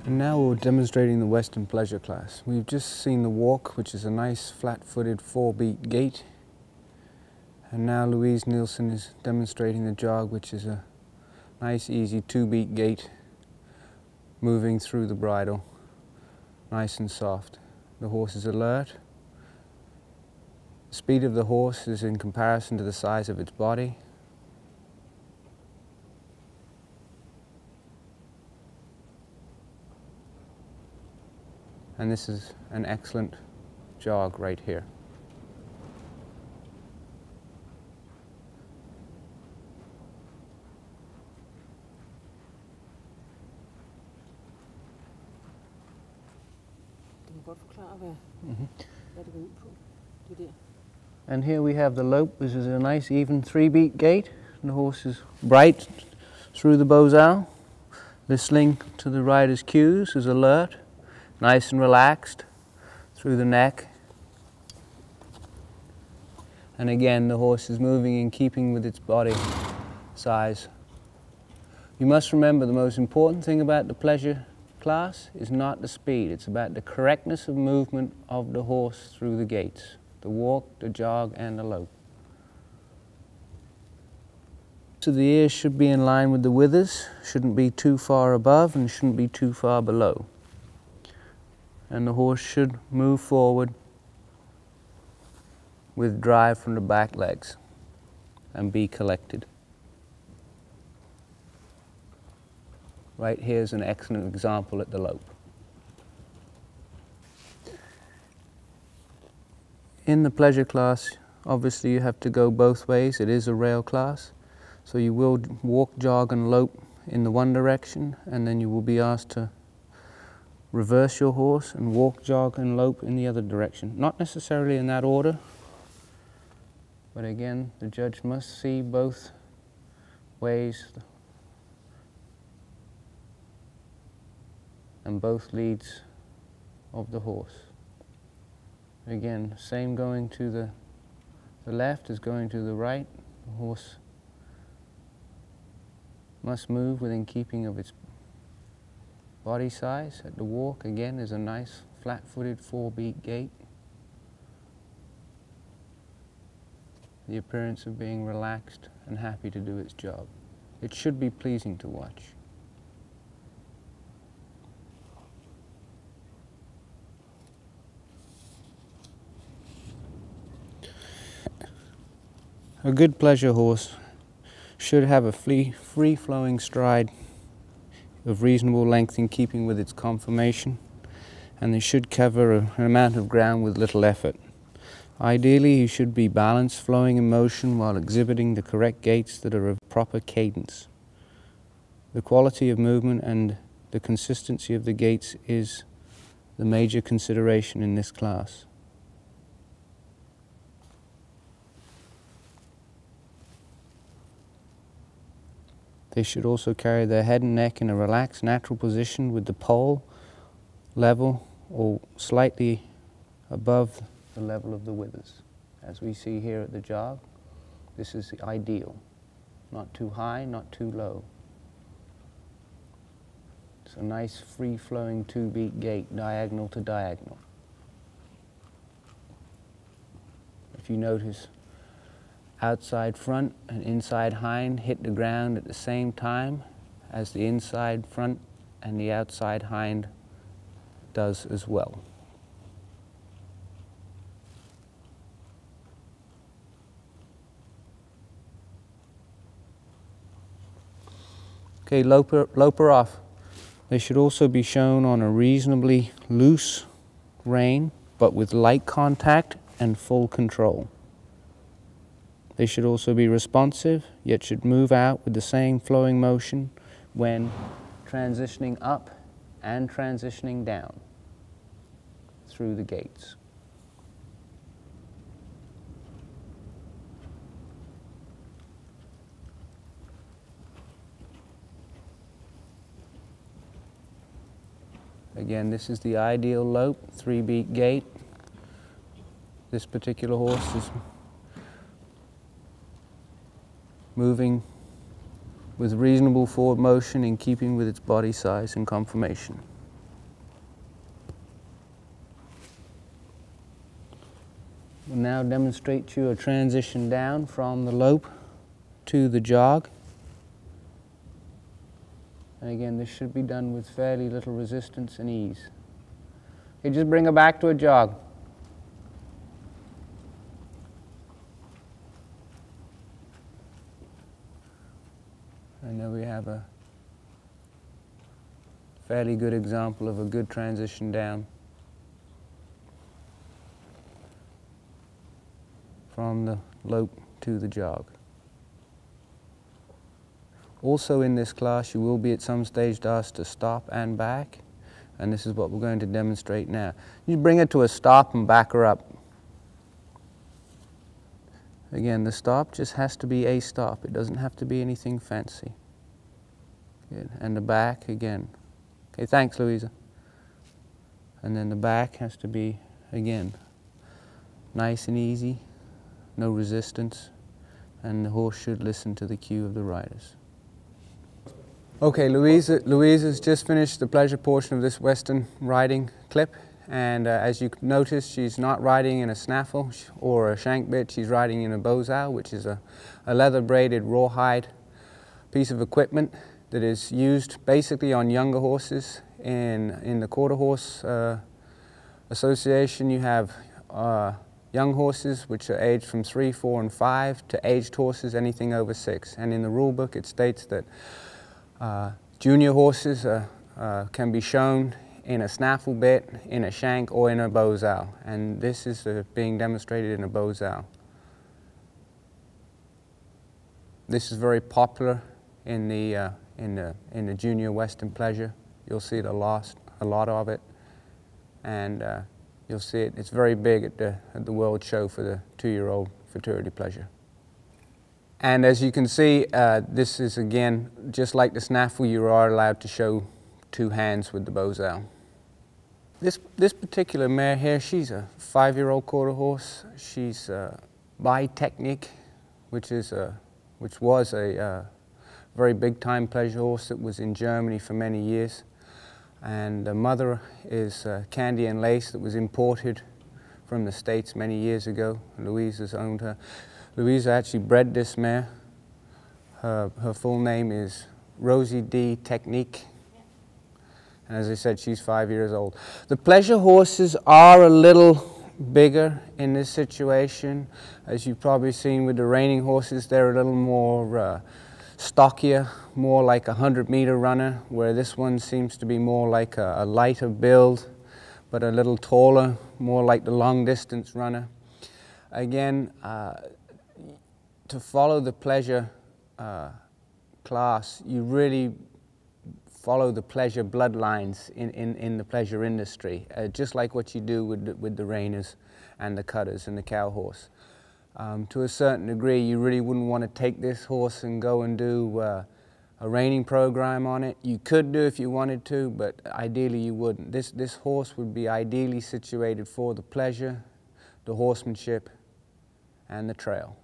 And now we're demonstrating the Western pleasure class. We've just seen the walk, which is a nice flat-footed 4-beat gait. And now Louise Nilsson is demonstrating the jog, which is a nice easy 2-beat gait, moving through the bridle, nice and soft. The horse is alert. The speed of the horse is in comparison to the size of its body. And this is an excellent jog right here. And here we have the lope, which is a nice even 3-beat gait. And the horse is bright through the bozal. Listening to the rider's cues, is alert, nice and relaxed through the neck. And again, the horse is moving in keeping with its body size. You must remember the most important thing about the pleasure class is not the speed, it's about the correctness of movement of the horse through the gaits, the walk, the jog, and the lope. So the ears should be in line with the withers, shouldn't be too far above and shouldn't be too far below. And the horse should move forward with drive from the back legs and be collected. Right here's an excellent example at the lope. In the pleasure class, obviously you have to go both ways. It is a rail class, so you will walk, jog and lope in the one direction, and then you will be asked to reverse your horse and walk, jog and lope in the other direction. Not necessarily in that order, but again, the judge must see both ways and both leads of the horse. Again, same going to the left as going to the right. The horse must move within keeping of its body size. At the walk, again, is a nice flat-footed 4-beat gait. The appearance of being relaxed and happy to do its job. It should be pleasing to watch. A good pleasure horse should have a free-flowing stride of reasonable length in keeping with its conformation, and they should cover an amount of ground with little effort. Ideally, he should be balanced, flowing in motion while exhibiting the correct gaits that are of proper cadence. The quality of movement and the consistency of the gaits is the major consideration in this class. They should also carry their head and neck in a relaxed, natural position with the poll level or slightly above the level of the withers. As we see here at the jog, this is the ideal. Not too high, not too low. It's a nice free-flowing 2-beat gait, diagonal to diagonal. If you notice, outside front and inside hind hit the ground at the same time as the inside front and the outside hind does as well. Okay, loper off. They should also be shown on a reasonably loose rein, but with light contact and full control. They should also be responsive, yet should move out with the same flowing motion when transitioning up and transitioning down through the gaits. Again, this is the ideal lope, 3-beat gait. This particular horse is moving with reasonable forward motion in keeping with its body size and conformation. We'll now demonstrate to you a transition down from the lope to the jog. And again, this should be done with fairly little resistance and ease. Okay, just bring her back to a jog. And there we have a fairly good example of a good transition down from the lope to the jog. Also in this class you will be at some stage asked to stop and back, and this is what we're going to demonstrate now. You bring it to a stop and back her up. Again, the stop just has to be a stop. It doesn't have to be anything fancy. Good. And the back again. Okay, thanks, Louisa. And then the back has to be, again, nice and easy, no resistance, and the horse should listen to the cue of the riders. Okay, Louisa's just finished the pleasure portion of this Western riding clip. And as you notice, she's not riding in a snaffle or a shank bit, she's riding in a bozau, which is a leather braided rawhide piece of equipment that is used basically on younger horses. In the Quarter Horse Association, you have young horses which are aged from 3, 4, and 5 to aged horses anything over 6. And in the rule book it states that junior horses can be shown in a snaffle bit, in a shank, or in a bozau, and this is being demonstrated in a bozau. This is very popular in the junior Western pleasure. You'll see it a lot of it, and you'll see it. It's very big at the World Show for the 2-year-old futurity pleasure. And as you can see, this is again just like the snaffle. You are allowed to show 2 hands with the bozau. This particular mare here, she's a 5-year-old quarter horse. She's by Technique, which was a very big time pleasure horse that was in Germany for many years. And the mother is Candy and Lace, that was imported from the States many years ago. Louisa's owned her. Louisa actually bred this mare. Her full name is Rosie D. Technique. And as I said, she's 5 years old. The pleasure horses are a little bigger in this situation. As you've probably seen with the reining horses, they're a little more stockier, more like a 100-meter runner, where this one seems to be more like a lighter build, but a little taller, more like the long-distance runner. Again, to follow the pleasure class, you really follow the pleasure bloodlines in the pleasure industry, just like what you do with the reiners and the cutters and the cow horse. To a certain degree, you really wouldn't want to take this horse and go and do a reining program on it. You could do if you wanted to, but ideally you wouldn't. This horse would be ideally situated for the pleasure, the horsemanship, and the trail.